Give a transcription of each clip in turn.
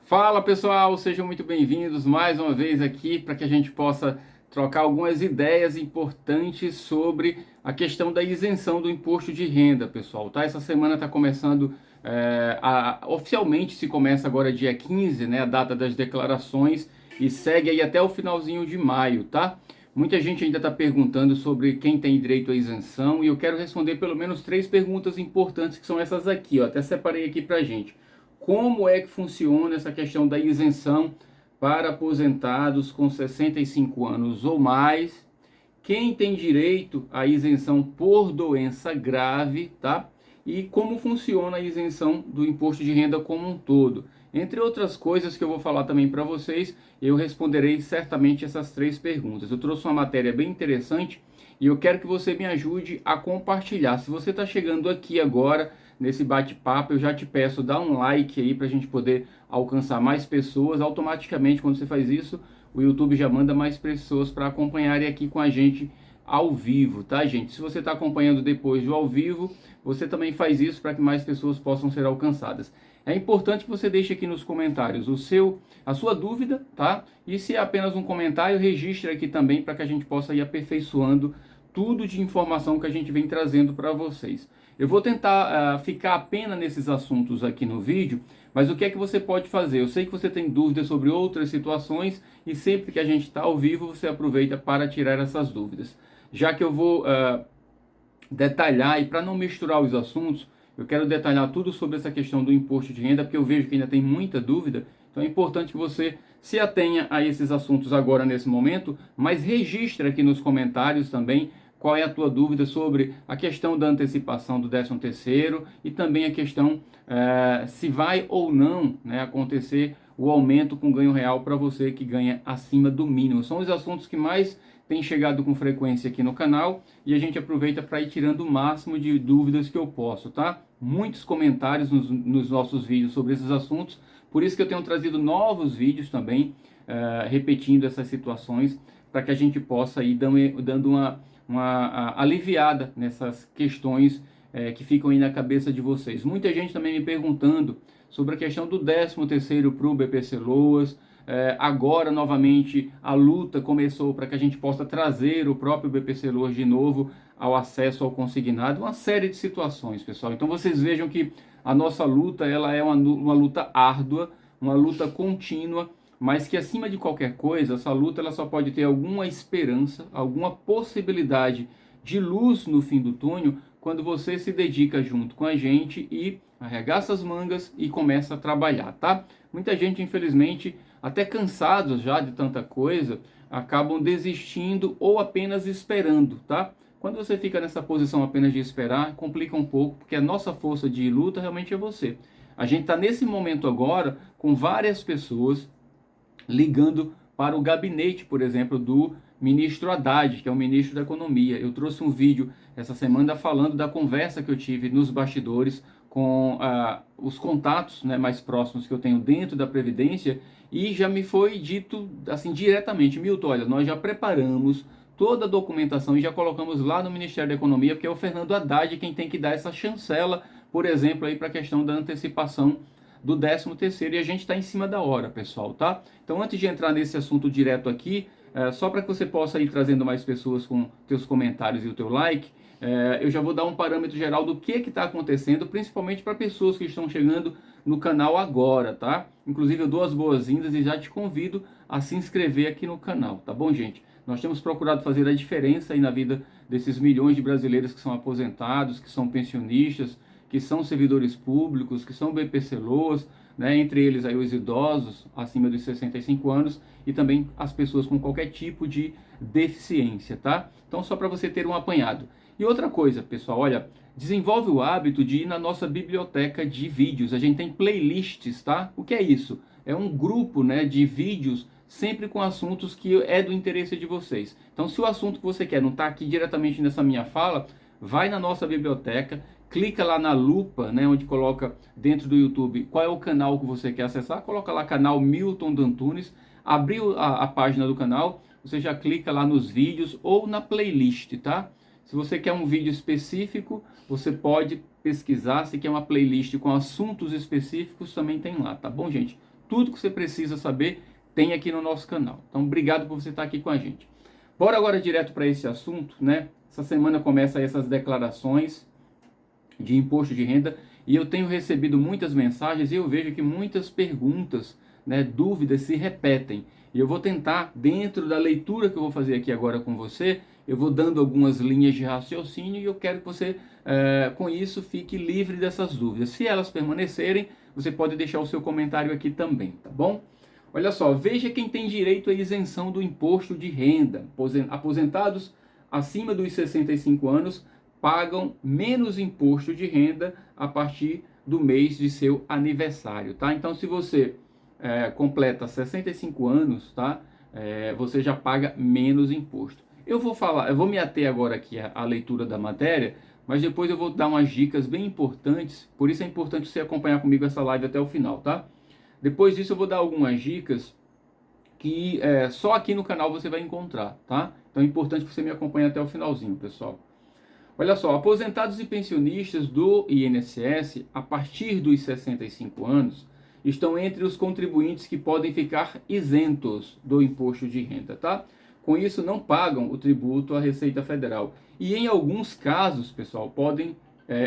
Fala pessoal, sejam muito bem-vindos mais uma vez aqui para que a gente possa trocar algumas ideias importantes sobre a questão da isenção do imposto de renda, pessoal, tá? Essa semana está começando, oficialmente se começa agora dia 15, né, a data das declarações e segue aí até o finalzinho de maio, tá? Muita gente ainda está perguntando sobre quem tem direito à isenção e eu quero responder pelo menos três perguntas importantes que são essas aqui, ó, até separei aqui pra gente. Como é que funciona essa questão da isenção para aposentados com 65 anos ou mais? Quem tem direito à isenção por doença grave, tá? E como funciona a isenção do imposto de renda como um todo. Entre outras coisas que eu vou falar também para vocês, eu responderei certamente essas três perguntas. Eu trouxe uma matéria bem interessante e eu quero que você me ajude a compartilhar. Se você está chegando aqui agora nesse bate-papo, eu já te peço, dá um like aí para a gente poder alcançar mais pessoas. Automaticamente, quando você faz isso, o YouTube já manda mais pessoas para acompanharem aqui com a gente ao vivo, tá, gente? Se você está acompanhando depois do ao vivo, você também faz isso para que mais pessoas possam ser alcançadas. É importante que você deixe aqui nos comentários a sua dúvida, tá? E se é apenas um comentário, registre aqui também para que a gente possa ir aperfeiçoando tudo de informação que a gente vem trazendo para vocês. Eu vou tentar ficar apenas nesses assuntos aqui no vídeo, mas o que é que você pode fazer? Eu sei que você tem dúvidas sobre outras situações e sempre que a gente está ao vivo, você aproveita para tirar essas dúvidas. Já que eu vou detalhar, e para não misturar os assuntos, eu quero detalhar tudo sobre essa questão do imposto de renda, porque eu vejo que ainda tem muita dúvida, então é importante que você se atenha a esses assuntos agora nesse momento, mas registre aqui nos comentários também qual é a tua dúvida sobre a questão da antecipação do 13º e também a questão se vai ou não, né, acontecer o aumento com ganho real para você que ganha acima do mínimo. São os assuntos que mais têm chegado com frequência aqui no canal e a gente aproveita para ir tirando o máximo de dúvidas que eu posso, tá? Muitos comentários nos nossos vídeos sobre esses assuntos, por isso que eu tenho trazido novos vídeos também, repetindo essas situações, para que a gente possa ir dando uma aliviada nessas questões que ficam aí na cabeça de vocês. Muita gente também me perguntando sobre a questão do 13º para o BPC Loas. Agora, novamente, a luta começou para que a gente possa trazer o próprio BPC Loas de novo ao acesso ao consignado. Uma série de situações, pessoal. Então, vocês vejam que a nossa luta ela é uma luta árdua, uma luta contínua, mas que acima de qualquer coisa, essa luta ela só pode ter alguma esperança, alguma possibilidade de luz no fim do túnel, quando você se dedica junto com a gente e arregaça as mangas e começa a trabalhar, tá? Muita gente, infelizmente, até cansados já de tanta coisa, acabam desistindo ou apenas esperando, tá? Quando você fica nessa posição apenas de esperar, complica um pouco, porque a nossa força de luta realmente é você. A gente está nesse momento agora com várias pessoas ligando para o gabinete, por exemplo, do ministro Haddad, que é o ministro da Economia. Eu trouxe um vídeo essa semana falando da conversa que eu tive nos bastidores com os contatos, né, mais próximos que eu tenho dentro da Previdência, e já me foi dito assim diretamente: Milton, olha, nós já preparamos toda a documentação e já colocamos lá no Ministério da Economia, porque é o Fernando Haddad quem tem que dar essa chancela, por exemplo, aí para a questão da antecipação do 13º, e a gente está em cima da hora, pessoal, tá? Então, antes de entrar nesse assunto direto aqui, só para que você possa ir trazendo mais pessoas com teus comentários e o teu like, eu já vou dar um parâmetro geral do que está acontecendo, principalmente para pessoas que estão chegando no canal agora, tá? Inclusive, eu dou as boas-vindas e já te convido a se inscrever aqui no canal, tá bom, gente? Nós temos procurado fazer a diferença aí na vida desses milhões de brasileiros que são aposentados, que são pensionistas, que são servidores públicos, que são BPC Loas, né, entre eles aí os idosos acima dos 65 anos e também as pessoas com qualquer tipo de deficiência, tá? Então, só para você ter um apanhado. E outra coisa, pessoal, olha, desenvolve o hábito de ir na nossa biblioteca de vídeos. A gente tem playlists, tá? O que é isso? É um grupo, né, de vídeos sempre com assuntos que é do interesse de vocês. Então, se o assunto que você quer não está aqui diretamente nessa minha fala, vai na nossa biblioteca, clica lá na lupa, né, onde coloca dentro do YouTube qual é o canal que você quer acessar, coloca lá canal Milton D'Antunes, abriu a página do canal, você já clica lá nos vídeos ou na playlist, tá? Se você quer um vídeo específico, você pode pesquisar, se quer uma playlist com assuntos específicos, também tem lá, tá bom, gente? tudo que você precisa saber tem aqui no nosso canal. Então, obrigado por você estar aqui com a gente. Bora agora direto para esse assunto, né? Essa semana começa essas declarações de imposto de renda e eu tenho recebido muitas mensagens e eu vejo que muitas perguntas, né, dúvidas se repetem. E eu vou tentar, dentro da leitura que eu vou fazer aqui agora com você, eu vou dando algumas linhas de raciocínio e eu quero que você, com isso, fique livre dessas dúvidas. Se elas permanecerem, você pode deixar o seu comentário aqui também, tá bom? Olha só, veja quem tem direito à isenção do imposto de renda. Aposentados acima dos 65 anos pagam menos imposto de renda a partir do mês de seu aniversário, tá? Então, se você completa 65 anos, tá? Você já paga menos imposto. Eu vou me ater agora aqui à leitura da matéria, mas depois eu vou dar umas dicas bem importantes, por isso é importante você acompanhar comigo essa live até o final, tá? Depois disso eu vou dar algumas dicas que só aqui no canal você vai encontrar, tá? Então é importante que você me acompanhe até o finalzinho, pessoal. Olha só, aposentados e pensionistas do INSS, a partir dos 65 anos, estão entre os contribuintes que podem ficar isentos do imposto de renda, tá? Com isso, não pagam o tributo à Receita Federal. E em alguns casos, pessoal, podem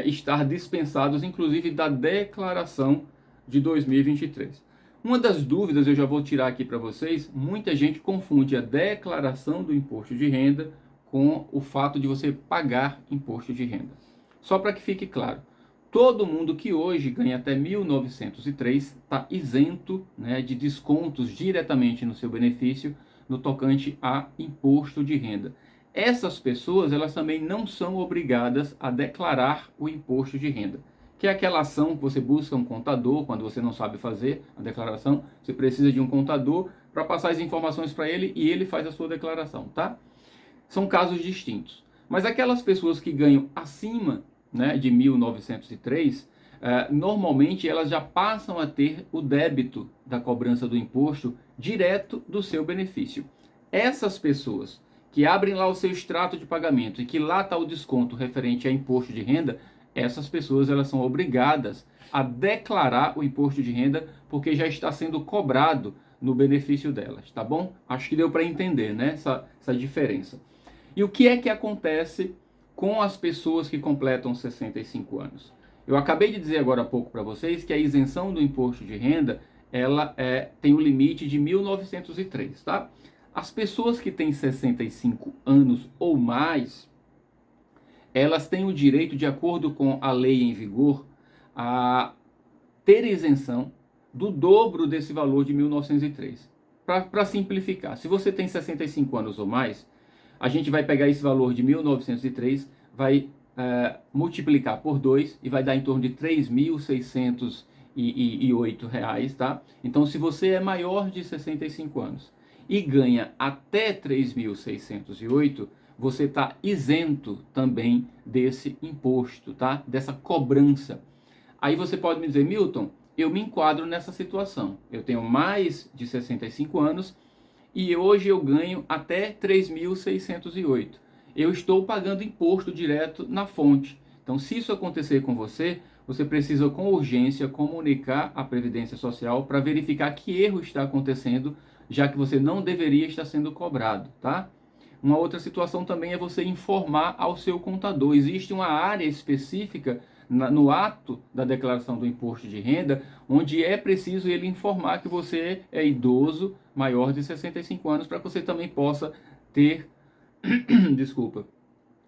estar dispensados, inclusive, da declaração de 2023. Uma das dúvidas eu já vou tirar aqui para vocês, muita gente confunde a declaração do imposto de renda com o fato de você pagar imposto de renda. Só para que fique claro, todo mundo que hoje ganha até 1.903 está isento, né, de descontos diretamente no seu benefício no tocante a imposto de renda. Essas pessoas, elas também não são obrigadas a declarar o imposto de renda, que é aquela ação que você busca um contador quando você não sabe fazer a declaração, você precisa de um contador para passar as informações para ele e ele faz a sua declaração, tá? São casos distintos. Mas aquelas pessoas que ganham acima, né, de 1.903, normalmente elas já passam a ter o débito da cobrança do imposto direto do seu benefício. Essas pessoas que abrem lá o seu extrato de pagamento e que lá está o desconto referente a imposto de renda, essas pessoas elas são obrigadas a declarar o imposto de renda porque já está sendo cobrado no benefício delas, tá bom? Acho que deu para entender, né, essa diferença. E o que é que acontece com as pessoas que completam 65 anos? Eu acabei de dizer agora há pouco para vocês que a isenção do imposto de renda, ela tem o limite de 1.903, tá? As pessoas que têm 65 anos ou mais, elas têm o direito, de acordo com a lei em vigor, a ter isenção do dobro desse valor de 1.903. Para simplificar, se você tem 65 anos ou mais, a gente vai pegar esse valor de 1.903, vai multiplicar por 2 e vai dar em torno de R$ 3.608, tá? Então, se você é maior de 65 anos e ganha até 3.608, você está isento também desse imposto, tá? Dessa cobrança. Aí você pode me dizer, Milton, eu me enquadro nessa situação. Eu tenho mais de 65 anos e hoje eu ganho até 3.608. Eu estou pagando imposto direto na fonte. Então, se isso acontecer com você, você precisa com urgência comunicar à Previdência Social para verificar que erro está acontecendo, já que você não deveria estar sendo cobrado, tá? Uma outra situação também é você informar ao seu contador. Existe uma área específica no ato da declaração do imposto de renda, onde é preciso ele informar que você é idoso, maior de 65 anos, para que você também possa ter, desculpa,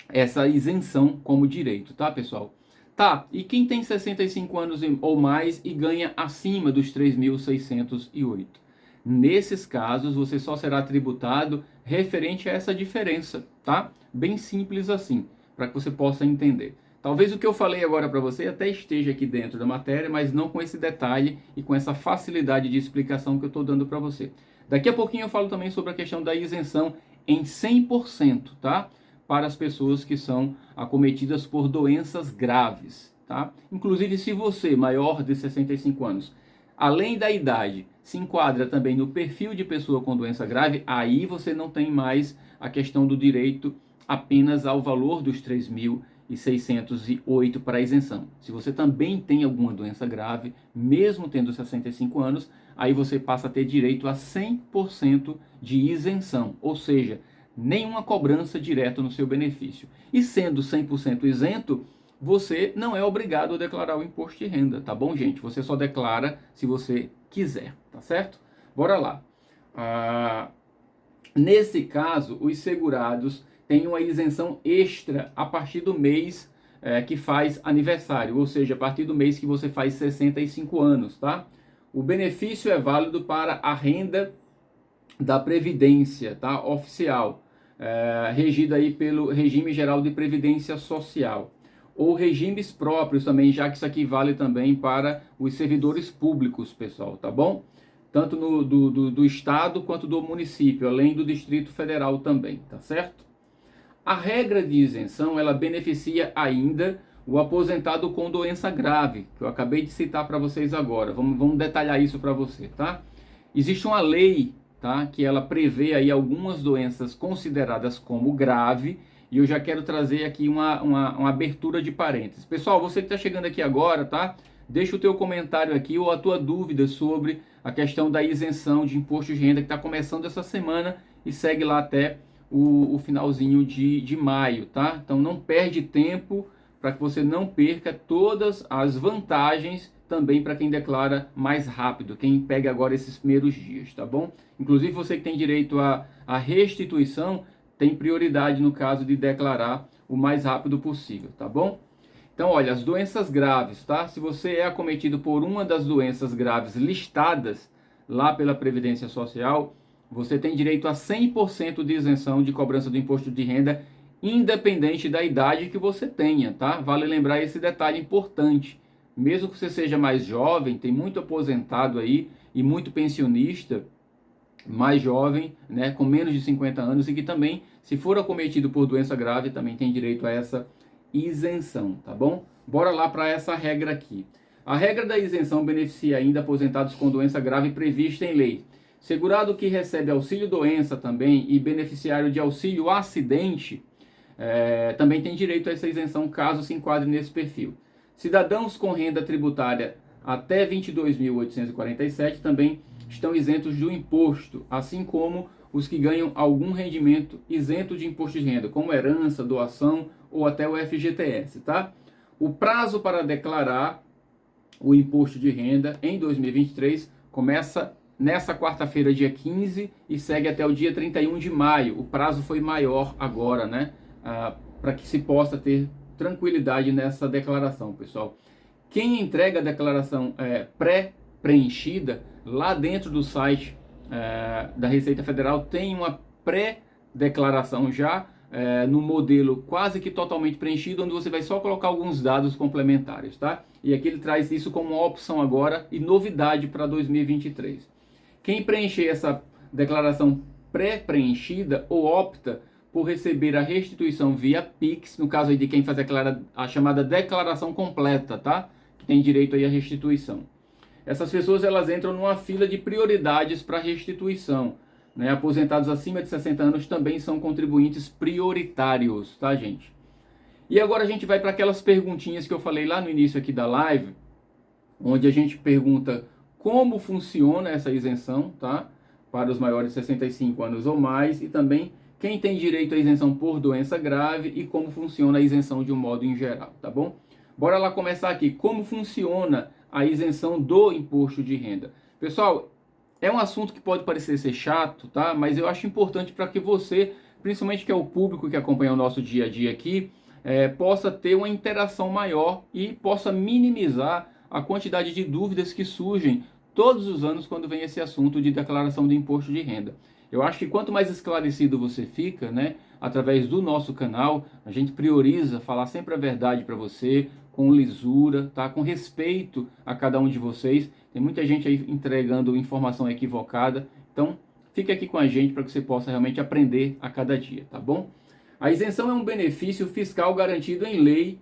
essa isenção como direito, tá, pessoal? Tá, e quem tem 65 anos ou mais e ganha acima dos 3.608? Nesses casos, você só será tributado referente a essa diferença, tá? Bem simples assim, para que você possa entender. Talvez o que eu falei agora para você até esteja aqui dentro da matéria, mas não com esse detalhe e com essa facilidade de explicação que eu estou dando para você. Daqui a pouquinho eu falo também sobre a questão da isenção em 100%, tá? Para as pessoas que são acometidas por doenças graves, tá? Inclusive, se você, maior de 65 anos, além da idade, se enquadra também no perfil de pessoa com doença grave, aí você não tem mais a questão do direito apenas ao valor dos R$ 608 para isenção. Se você também tem alguma doença grave, mesmo tendo 65 anos, aí você passa a ter direito a 100% de isenção, ou seja, nenhuma cobrança direta no seu benefício. E sendo 100% isento, você não é obrigado a declarar o imposto de renda, tá bom, gente? Você só declara se você quiser, tá certo? Bora lá. Nesse caso, os segurados têm uma isenção extra a partir do mês que faz aniversário, ou seja, a partir do mês que você faz 65 anos, tá? O benefício é válido para a renda da Previdência, tá? Oficial, regida aí pelo Regime Geral de Previdência Social, ou regimes próprios também, já que isso aqui vale também para os servidores públicos, pessoal, tá bom? Tanto do estado quanto do município, além do Distrito Federal também, tá certo? A regra de isenção, ela beneficia ainda o aposentado com doença grave, que eu acabei de citar para vocês agora. Vamos detalhar isso para você, tá? Existe uma lei, tá, que ela prevê aí algumas doenças consideradas como grave, e eu já quero trazer aqui uma abertura de parênteses. Pessoal, você que está chegando aqui agora, tá? Deixa o teu comentário aqui ou a tua dúvida sobre a questão da isenção de imposto de renda que está começando essa semana e segue lá até o finalzinho de maio, tá? Então não perde tempo para que você não perca todas as vantagens também para quem declara mais rápido, quem pega agora esses primeiros dias, tá bom? Inclusive você que tem direito à restituição tem prioridade no caso de declarar o mais rápido possível, tá bom? Então, olha, as doenças graves, tá? Se você é acometido por uma das doenças graves listadas lá pela Previdência Social, você tem direito a 100% de isenção de cobrança do imposto de renda, independente da idade que você tenha, tá? Vale lembrar esse detalhe importante. Mesmo que você seja mais jovem, tem muito aposentado aí e muito pensionista mais jovem, né, com menos de 50 anos e que também, se for acometido por doença grave, também tem direito a essa isenção, tá bom? Bora lá para essa regra aqui. A regra da isenção beneficia ainda aposentados com doença grave prevista em lei. Segurado que recebe auxílio-doença também e beneficiário de auxílio-acidente também tem direito a essa isenção caso se enquadre nesse perfil. Cidadãos com renda tributária até 22.847 também estão isentos do imposto, assim como os que ganham algum rendimento isento de imposto de renda, como herança, doação ou até o FGTS, tá? O prazo para declarar o imposto de renda em 2023 começa nessa quarta-feira, dia 15, e segue até o dia 31 de maio. O prazo foi maior agora, né? Para que se possa ter tranquilidade nessa declaração, pessoal. Quem entrega a declaração pré-preenchida, lá dentro do site da Receita Federal tem uma pré-declaração já no modelo quase que totalmente preenchido, onde você vai só colocar alguns dados complementares, tá? E aqui ele traz isso como uma opção agora e novidade para 2023. Quem preencher essa declaração pré-preenchida ou opta por receber a restituição via Pix, no caso aí de quem faz a chamada declaração completa, tá? Que tem direito aí à restituição. Essas pessoas elas entram numa fila de prioridades para restituição, né? Aposentados acima de 60 anos também são contribuintes prioritários, tá, gente? E agora a gente vai para aquelas perguntinhas que eu falei lá no início aqui da live, onde a gente pergunta como funciona essa isenção, tá? Para os maiores de 65 anos ou mais, e também quem tem direito à isenção por doença grave e como funciona a isenção de um modo em geral, tá bom? Bora lá começar aqui. Como funciona a isenção do imposto de renda? Pessoal, é um assunto que pode parecer ser chato, tá? Mas eu acho importante para que você, principalmente que é o público que acompanha o nosso dia a dia aqui, possa ter uma interação maior e possa minimizar a quantidade de dúvidas que surgem todos os anos quando vem esse assunto de declaração de imposto de renda. Eu acho que quanto mais esclarecido você fica, né, através do nosso canal, a gente prioriza falar sempre a verdade para você, com lisura, tá? Com respeito a cada um de vocês. Tem muita gente aí entregando informação equivocada, então fique aqui com a gente para que você possa realmente aprender a cada dia, tá bom? A isenção é um benefício fiscal garantido em lei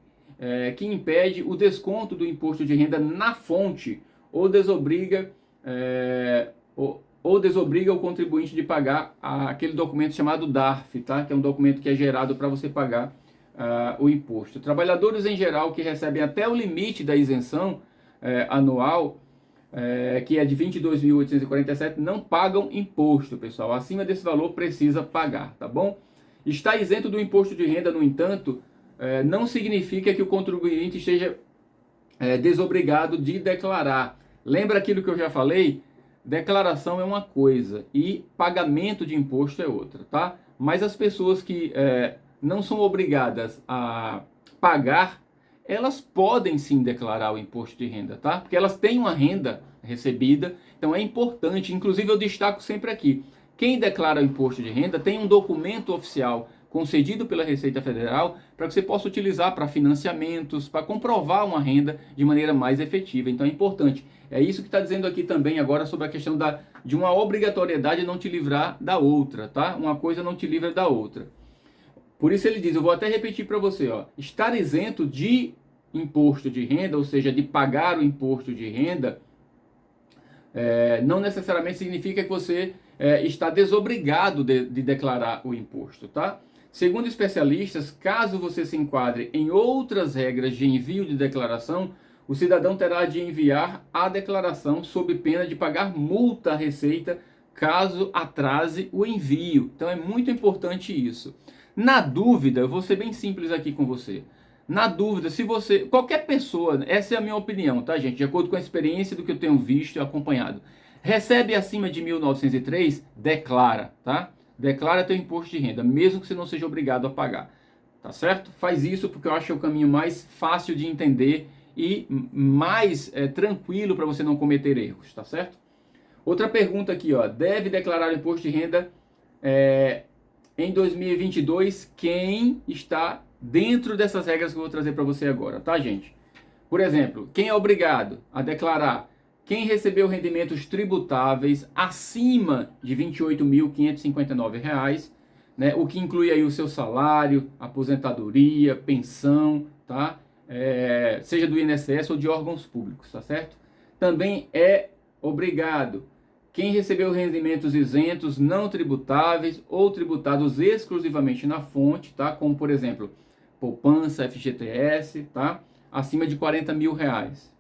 que impede o desconto do imposto de renda na fonte ou desobriga o contribuinte de pagar aquele documento chamado DARF, tá? Que é um documento que é gerado para você pagar o imposto. Trabalhadores em geral que recebem até o limite da isenção anual, que é de 22.847, não pagam imposto, pessoal. Acima desse valor precisa pagar, tá bom? Estar isento do imposto de renda, no entanto, não significa que o contribuinte esteja desobrigado de declarar. Lembra aquilo que eu já falei? Declaração é uma coisa e pagamento de imposto é outra, tá? Mas as pessoas que não são obrigadas a pagar, elas podem sim declarar o imposto de renda, tá? Porque elas têm uma renda recebida, então é importante, inclusive eu destaco sempre aqui, quem declara o imposto de renda tem um documento oficial concedido pela Receita Federal para que você possa utilizar para financiamentos, para comprovar uma renda de maneira mais efetiva. Então é importante. É isso que está dizendo aqui também agora sobre a questão de uma obrigatoriedade não te livrar da outra, tá? Uma coisa não te livra da outra. Por isso ele diz, eu vou até repetir para você, ó, estar isento de imposto de renda, ou seja, de pagar o imposto de renda, não necessariamente significa que você está desobrigado de declarar o imposto, tá? Segundo especialistas, caso você se enquadre em outras regras de envio de declaração, o cidadão terá de enviar a declaração sob pena de pagar multa à Receita caso atrase o envio. Então é muito importante isso. Na dúvida, eu vou ser bem simples aqui com você. Na dúvida, se você, qualquer pessoa, essa é a minha opinião, tá, gente? De acordo com a experiência do que eu tenho visto e acompanhado, recebe acima de 1.903, declara, tá? Declara teu imposto de renda, mesmo que você não seja obrigado a pagar, tá certo? Faz isso porque eu acho que é o caminho mais fácil de entender e mais tranquilo para você não cometer erros, tá certo? Outra pergunta aqui, ó, deve declarar o imposto de renda em 2022 quem está dentro dessas regras que eu vou trazer para você agora, tá, gente? Por exemplo, quem é obrigado a declarar? Quem recebeu rendimentos tributáveis acima de R$ 28.559, né, o que inclui aí o seu salário, aposentadoria, pensão, tá? Seja do INSS ou de órgãos públicos, tá certo? Também é obrigado quem recebeu rendimentos isentos, não tributáveis ou tributados exclusivamente na fonte, tá? Como, por exemplo, poupança, FGTS, tá? Acima de R$ 40.000.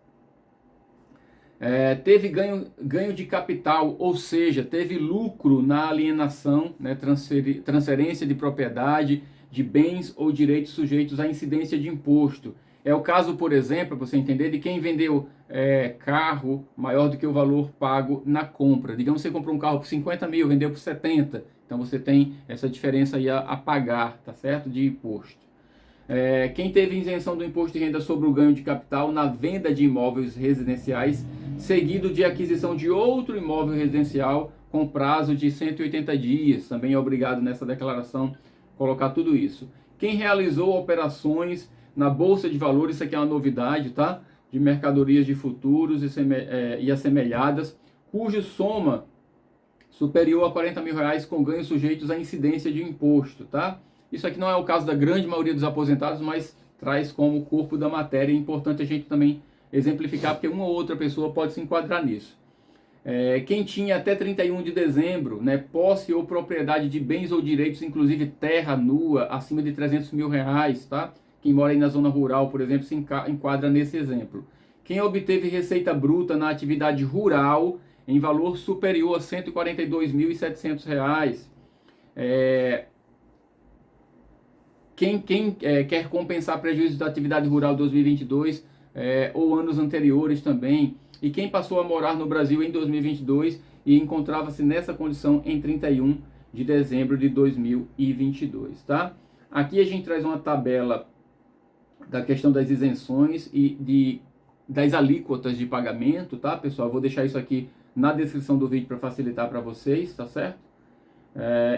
Teve ganho de capital, ou seja, teve lucro na alienação, né, transferência de propriedade, de bens ou direitos sujeitos à incidência de imposto. É o caso, por exemplo, para você entender, de quem vendeu carro maior do que o valor pago na compra. Digamos que você comprou um carro por 50 mil, vendeu por 70. Então você tem essa diferença aí a pagar, tá certo? De imposto. Quem teve isenção do imposto de renda sobre o ganho de capital na venda de imóveis residenciais, seguido de aquisição de outro imóvel residencial com prazo de 180 dias. Também é obrigado nessa declaração colocar tudo isso. Quem realizou operações na Bolsa de Valores, isso aqui é uma novidade, tá? De mercadorias de futuros e assemelhadas, cuja soma superior a R$ 40.000 com ganhos sujeitos à incidência de imposto, tá? Isso aqui não é o caso da grande maioria dos aposentados, mas traz como corpo da matéria. É importante a gente também exemplificar, porque uma ou outra pessoa pode se enquadrar nisso. Quem tinha até 31 de dezembro, né, posse ou propriedade de bens ou direitos, inclusive terra nua, acima de R$ 300.000, tá? Quem mora aí na zona rural, por exemplo, se enquadra nesse exemplo. Quem obteve receita bruta na atividade rural em valor superior a R$ 142.700. Quem quer compensar prejuízos da atividade rural 2022 ou anos anteriores também. E quem passou a morar no Brasil em 2022 e encontrava-se nessa condição em 31 de dezembro de 2022, tá? Aqui a gente traz uma tabela da questão das isenções e das alíquotas de pagamento, tá, pessoal? Vou deixar isso aqui na descrição do vídeo para facilitar para vocês, tá certo?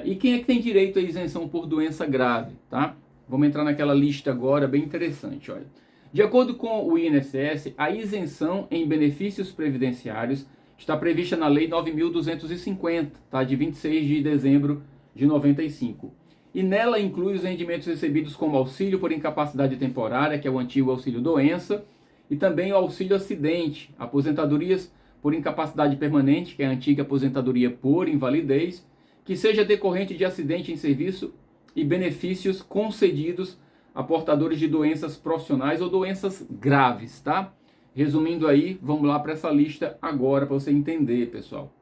E quem é que tem direito à isenção por doença grave, tá? Vamos entrar naquela lista agora, bem interessante, olha. De acordo com o INSS, a isenção em benefícios previdenciários está prevista na Lei 9.250, tá? De 26 de dezembro de 95. E nela inclui os rendimentos recebidos como auxílio por incapacidade temporária, que é o antigo auxílio-doença, e também o auxílio-acidente, aposentadorias por incapacidade permanente, que é a antiga aposentadoria por invalidez, que seja decorrente de acidente em serviço e benefícios concedidos a portadores de doenças profissionais ou doenças graves, tá? Resumindo aí, vamos lá para essa lista agora para você entender, pessoal.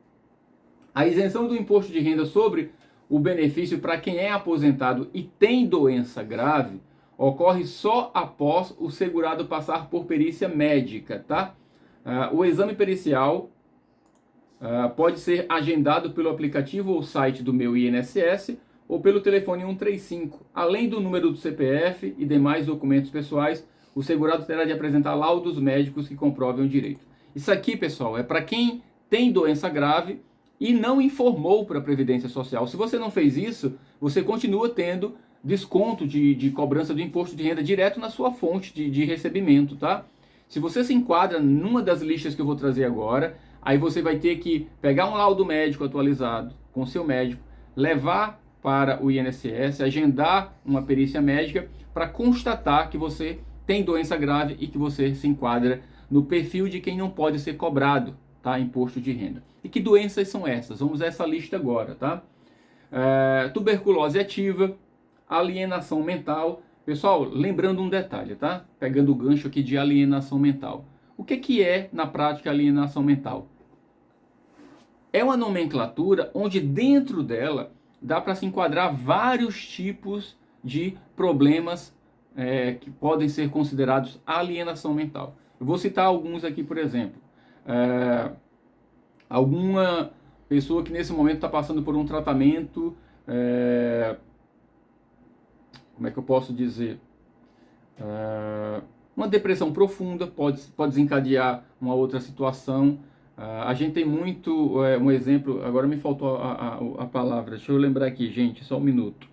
A isenção do imposto de renda sobre o benefício para quem é aposentado e tem doença grave ocorre só após o segurado passar por perícia médica, tá? O exame pericial pode ser agendado pelo aplicativo ou site do Meu INSS ou pelo telefone 135. Além do número do CPF e demais documentos pessoais, o segurado terá de apresentar laudos médicos que comprovem o direito. Isso aqui, pessoal, é para quem tem doença grave e não informou para a Previdência Social. Se você não fez isso, você continua tendo desconto de cobrança do imposto de renda direto na sua fonte de recebimento, tá? Se você se enquadra numa das listas que eu vou trazer agora, aí você vai ter que pegar um laudo médico atualizado com seu médico, levar para o INSS, agendar uma perícia médica para constatar que você tem doença grave e que você se enquadra no perfil de quem não pode ser cobrado, tá? Imposto de renda. E que doenças são essas? Vamos a essa lista agora, tá? Tuberculose ativa, alienação mental. Pessoal, lembrando um detalhe, tá? Pegando o gancho aqui de alienação mental. O que é, na prática, alienação mental? É uma nomenclatura onde dentro dela dá para se enquadrar vários tipos de problemas que podem ser considerados alienação mental. Eu vou citar alguns aqui, por exemplo. Alguma pessoa que nesse momento está passando por um tratamento, como é que eu posso dizer? Uma depressão profunda pode desencadear uma outra situação. A gente tem muito, um exemplo, agora me faltou a palavra, deixa eu lembrar aqui, gente, só um minuto.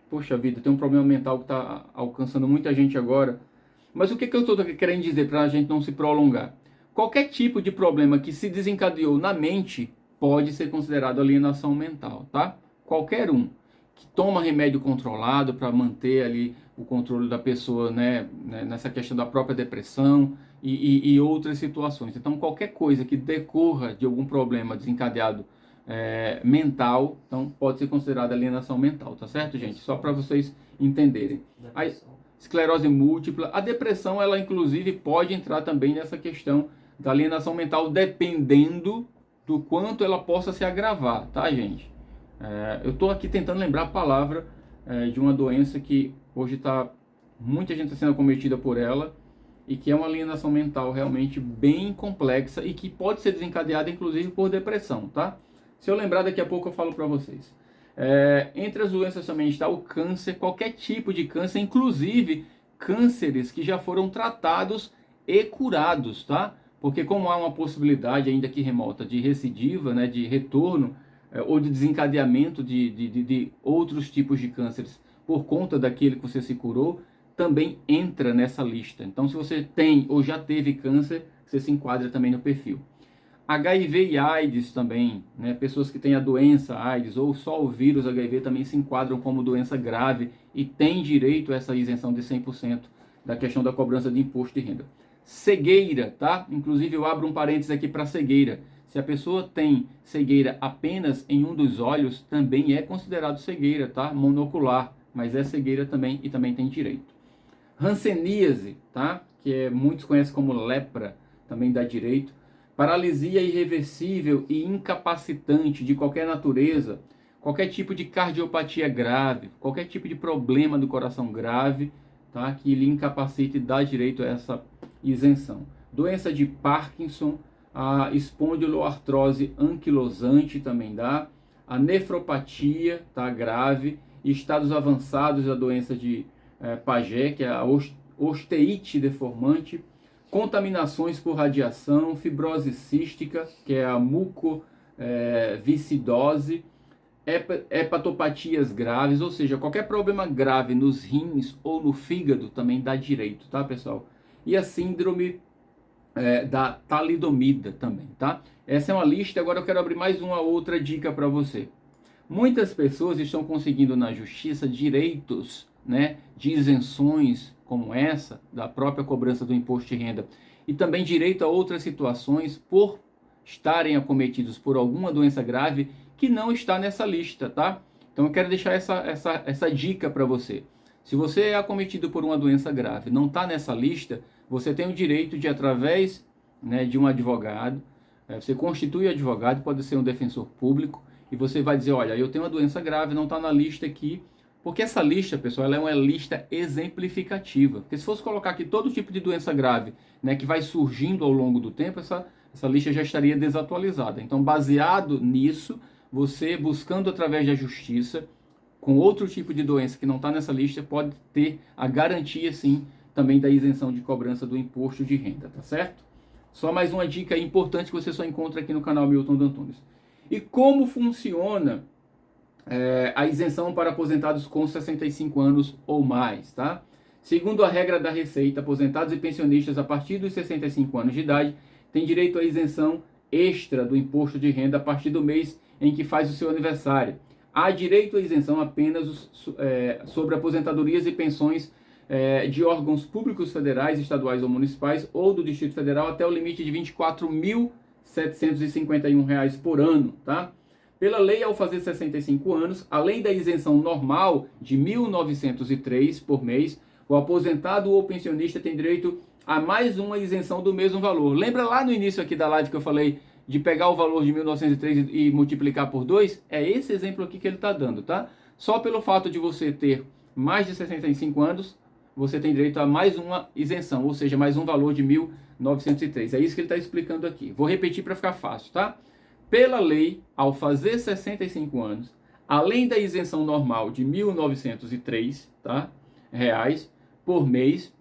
Poxa vida, tem um problema mental que está alcançando muita gente agora. Mas o que eu estou querendo dizer para a gente não se prolongar? Qualquer tipo de problema que se desencadeou na mente pode ser considerado alienação mental, tá? Qualquer um que toma remédio controlado para manter ali o controle da pessoa, né, nessa questão da própria depressão e outras situações. Então, qualquer coisa que decorra de algum problema desencadeado mental, então pode ser considerada alienação mental, tá certo, gente? Só para vocês entenderem. A esclerose múltipla, a depressão, ela inclusive pode entrar também nessa questão da alienação mental, dependendo do quanto ela possa se agravar, tá, gente? Eu estou aqui tentando lembrar a palavra de uma doença que hoje muita gente está sendo acometida por ela e que é uma alienação mental realmente bem complexa e que pode ser desencadeada inclusive por depressão, tá? Se eu lembrar daqui a pouco eu falo para vocês. Entre as doenças também está o câncer, qualquer tipo de câncer, inclusive cânceres que já foram tratados e curados, tá? Porque como há uma possibilidade ainda que remota de recidiva, né, de retorno, ou de desencadeamento de outros tipos de cânceres por conta daquele que você se curou, também entra nessa lista. Então, se você tem ou já teve câncer, você se enquadra também no perfil. HIV e AIDS também, né? Pessoas que têm a doença AIDS ou só o vírus HIV também se enquadram como doença grave e têm direito a essa isenção de 100% da questão da cobrança de imposto de renda. Cegueira, tá? Inclusive eu abro um parênteses aqui para cegueira. Se a pessoa tem cegueira apenas em um dos olhos, também é considerado cegueira, tá? Monocular, mas é cegueira também e também tem direito. Hanseníase, tá? Que muitos conhecem como lepra, também dá direito. Paralisia irreversível e incapacitante de qualquer natureza, qualquer tipo de cardiopatia grave, qualquer tipo de problema do coração grave, tá? Que lhe incapacite e dá direito a essa isenção. Doença de Parkinson, a espondiloartrose anquilosante também dá, a nefropatia, tá, grave, e estados avançados da doença de Paget, que é a osteite deformante, contaminações por radiação, fibrose cística, que é a mucoviscidose, hepatopatias graves, ou seja, qualquer problema grave nos rins ou no fígado também dá direito, tá, pessoal? E a síndrome da talidomida também, tá? Essa é uma lista, agora eu quero abrir mais uma outra dica para você. Muitas pessoas estão conseguindo na justiça direitos, né, de isenções como essa, da própria cobrança do imposto de renda, e também direito a outras situações por estarem acometidos por alguma doença grave que não está nessa lista, tá? Então eu quero deixar essa dica para você. Se você é acometido por uma doença grave, não está nessa lista, você tem o direito de, através, né, de um advogado, você constitui advogado, pode ser um defensor público, e você vai dizer, olha, eu tenho uma doença grave, não está na lista aqui, porque essa lista, pessoal, ela é uma lista exemplificativa. Porque se fosse colocar aqui todo tipo de doença grave, né, que vai surgindo ao longo do tempo, essa lista já estaria desatualizada. Então, baseado nisso, você buscando através da justiça, com outro tipo de doença que não está nessa lista, pode ter a garantia, sim, também da isenção de cobrança do imposto de renda, tá certo? Só mais uma dica importante que você só encontra aqui no canal Milton D'Antunes. E como funciona a isenção para aposentados com 65 anos ou mais, tá? Segundo a regra da Receita, aposentados e pensionistas a partir dos 65 anos de idade têm direito à isenção extra do imposto de renda a partir do mês em que faz o seu aniversário. Há direito à isenção apenas sobre aposentadorias e pensões de órgãos públicos federais, estaduais ou municipais ou do Distrito Federal até o limite de R$ 24.751 por ano, tá? Pela lei, ao fazer 65 anos, além da isenção normal de R$ 1.903 por mês, o aposentado ou pensionista tem direito a mais uma isenção do mesmo valor. Lembra lá no início aqui da live que eu falei de pegar o valor de 1.903 e multiplicar por 2? É esse exemplo aqui que ele está dando, tá? Só pelo fato de você ter mais de 65 anos, você tem direito a mais uma isenção, ou seja, mais um valor de 1.903. É isso que ele está explicando aqui. Vou repetir para ficar fácil, tá? Pela lei, ao fazer 65 anos, além da isenção normal de R$ 1.903, tá, reais por mês,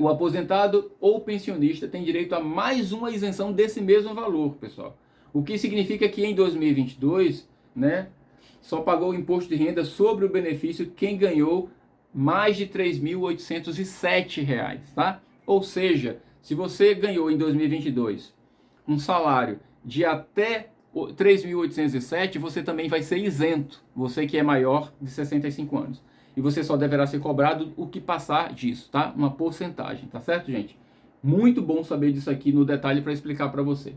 o aposentado ou pensionista tem direito a mais uma isenção desse mesmo valor, pessoal. O que significa que em 2022, né, só pagou o imposto de renda sobre o benefício quem ganhou mais de R$ 3.807, tá? Ou seja, se você ganhou em 2022 um salário de até 3.807, você também vai ser isento, você que é maior de 65 anos. E você só deverá ser cobrado o que passar disso, tá? Uma porcentagem, tá certo, gente? Muito bom saber disso aqui no detalhe para explicar para você.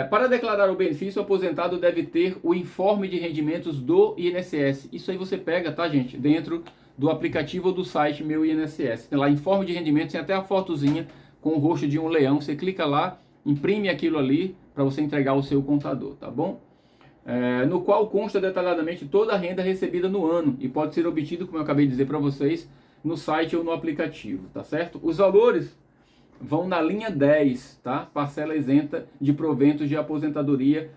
Para declarar o benefício, o aposentado deve ter o informe de rendimentos do INSS. Isso aí você pega, tá, gente? Dentro do aplicativo ou do site Meu INSS. Tem lá informe de rendimentos, tem até a fotozinha com o rosto de um leão. Você clica lá, imprime aquilo ali para você entregar ao seu contador, tá bom? No qual consta detalhadamente toda a renda recebida no ano e pode ser obtido, como eu acabei de dizer para vocês, no site ou no aplicativo, tá certo? Os valores vão na linha 10, tá? Parcela isenta de proventos de aposentadoria,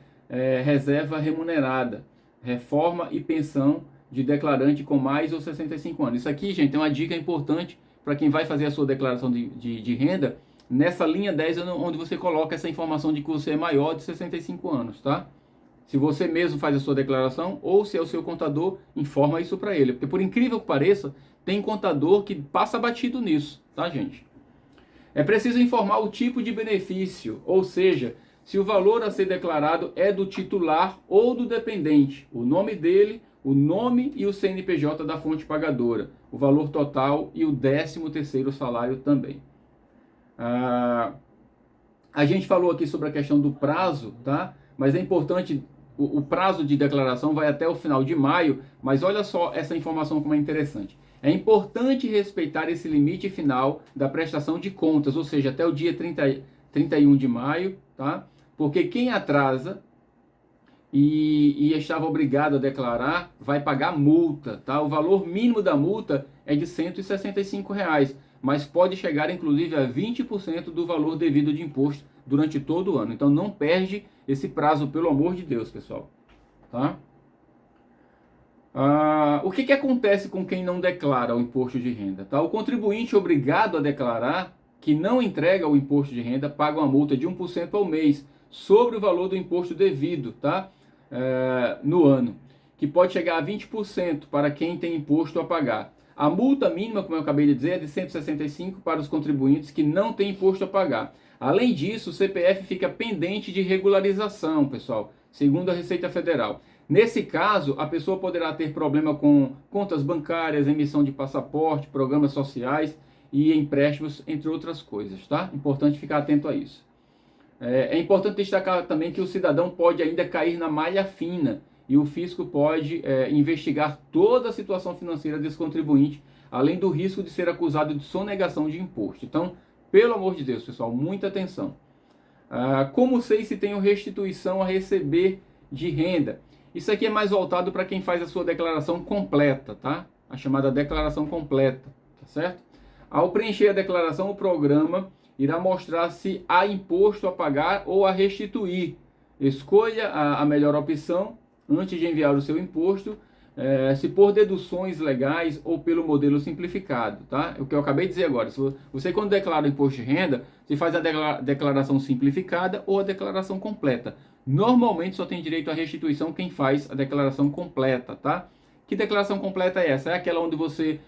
reserva remunerada, reforma e pensão de declarante com mais ou 65 anos. Isso aqui, gente, é uma dica importante para quem vai fazer a sua declaração de renda. Nessa linha 10 é onde você coloca essa informação de que você é maior de 65 anos, tá? Se você mesmo faz a sua declaração ou se é o seu contador, informa isso para ele. Porque por incrível que pareça, tem contador que passa batido nisso, tá, gente? É preciso informar o tipo de benefício, ou seja, se o valor a ser declarado é do titular ou do dependente, o nome dele, o nome e o CNPJ da fonte pagadora, o valor total e o 13º salário também. A gente falou aqui sobre a questão do prazo, tá? Mas é importante, o prazo de declaração vai até o final de maio, mas olha só essa informação como é interessante. É importante respeitar esse limite final da prestação de contas, ou seja, até o dia 31 de maio, tá? Porque quem atrasa e estava obrigado a declarar vai pagar multa, tá? O valor mínimo da multa é de R$ 165, mas pode chegar inclusive a 20% do valor devido de imposto durante todo o ano. Então não perde esse prazo, pelo amor de Deus, pessoal, tá? O que acontece com quem não declara o imposto de renda? Tá? O contribuinte obrigado a declarar que não entrega o imposto de renda paga uma multa de 1% ao mês sobre o valor do imposto devido, tá? No ano, que pode chegar a 20% para quem tem imposto a pagar. A multa mínima, como eu acabei de dizer, é de 165 para os contribuintes que não têm imposto a pagar. Além disso, o CPF fica pendente de regularização, pessoal, segundo a Receita Federal. Nesse caso, a pessoa poderá ter problema com contas bancárias, emissão de passaporte, programas sociais e empréstimos, entre outras coisas, tá? Importante ficar atento a isso. É importante destacar também que o cidadão pode ainda cair na malha fina e o fisco pode investigar toda a situação financeira desse contribuinte, além do risco de ser acusado de sonegação de imposto. Então, pelo amor de Deus, pessoal, muita atenção. Como sei se tenho restituição a receber de renda? Isso aqui é mais voltado para quem faz a sua declaração completa, tá? A chamada declaração completa, tá certo? Ao preencher a declaração, o programa irá mostrar se há imposto a pagar ou a restituir. Escolha a melhor opção antes de enviar o seu imposto, se por deduções legais ou pelo modelo simplificado, tá? O que eu acabei de dizer agora. Se você, quando declara o imposto de renda, você faz a declaração simplificada ou a declaração completa. Normalmente só tem direito à restituição quem faz a declaração completa, tá? Que declaração completa é essa? É aquela onde você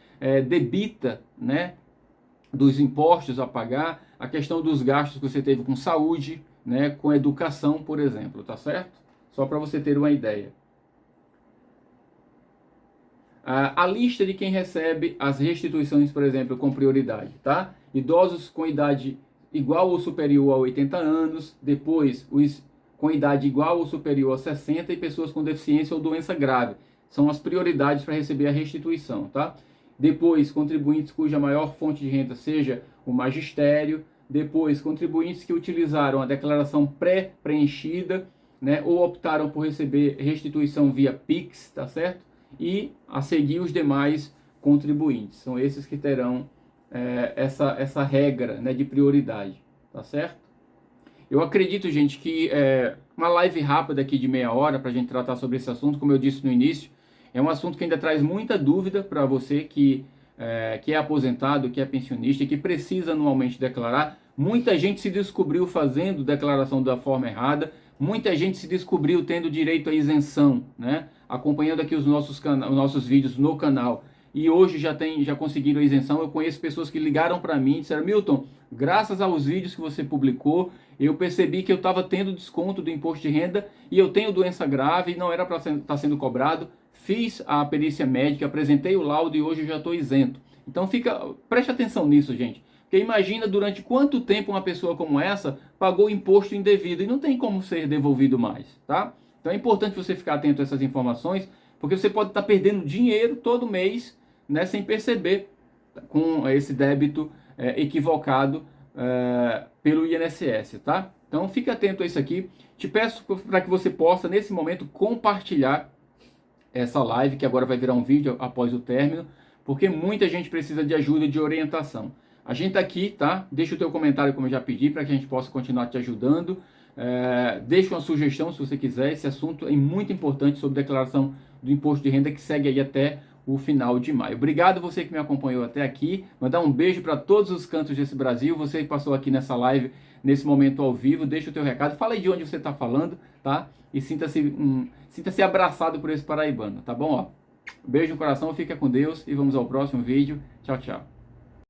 debita, né, dos impostos a pagar, a questão dos gastos que você teve com saúde, né, com educação, por exemplo, tá certo? Só para você ter uma ideia. A lista de quem recebe as restituições, por exemplo, com prioridade, tá? Idosos com idade igual ou superior a 80 anos, depois os com idade igual ou superior a 60 e pessoas com deficiência ou doença grave. São as prioridades para receber a restituição, tá? Depois, contribuintes cuja maior fonte de renda seja o magistério. Depois, contribuintes que utilizaram a declaração pré-preenchida, né, ou optaram por receber restituição via Pix, tá certo? E a seguir os demais contribuintes. São esses que terão essa regra, né, de prioridade, tá certo? Eu acredito, gente, que uma live rápida aqui de meia hora para a gente tratar sobre esse assunto, como eu disse no início, é um assunto que ainda traz muita dúvida para você que é aposentado, que é pensionista e que precisa anualmente declarar. Muita gente se descobriu fazendo declaração da forma errada, muita gente se descobriu tendo direito à isenção, né? Acompanhando aqui os nossos vídeos no canal. E hoje já conseguiram a isenção. Eu conheço pessoas que ligaram para mim e disseram: Milton, graças aos vídeos que você publicou, eu percebi que eu estava tendo desconto do imposto de renda e eu tenho doença grave e não era para estar sendo cobrado. Fiz a perícia médica, apresentei o laudo e hoje eu já estou isento. Então preste atenção nisso, gente. Porque imagina durante quanto tempo uma pessoa como essa pagou imposto indevido e não tem como ser devolvido mais, tá? Então é importante você ficar atento a essas informações, porque você pode estar perdendo dinheiro todo mês, né, sem perceber, com esse débito equivocado pelo INSS, tá? Então fique atento a isso aqui. Te peço para que você possa, nesse momento, compartilhar essa live, que agora vai virar um vídeo após o término, porque muita gente precisa de ajuda e de orientação. A gente tá aqui, tá? Deixa o teu comentário, como eu já pedi, para que a gente possa continuar te ajudando. Deixa uma sugestão, se você quiser. Esse assunto é muito importante sobre declaração do imposto de renda, que segue aí até o final de maio. Obrigado você que me acompanhou até aqui. Mandar um beijo para todos os cantos desse Brasil. Você que passou aqui nessa live, nesse momento ao vivo, deixa o teu recado. Fala aí de onde você está falando, tá? E sinta-se abraçado por esse paraibano, tá bom? Ó, beijo no coração, fica com Deus e vamos ao próximo vídeo. Tchau, tchau.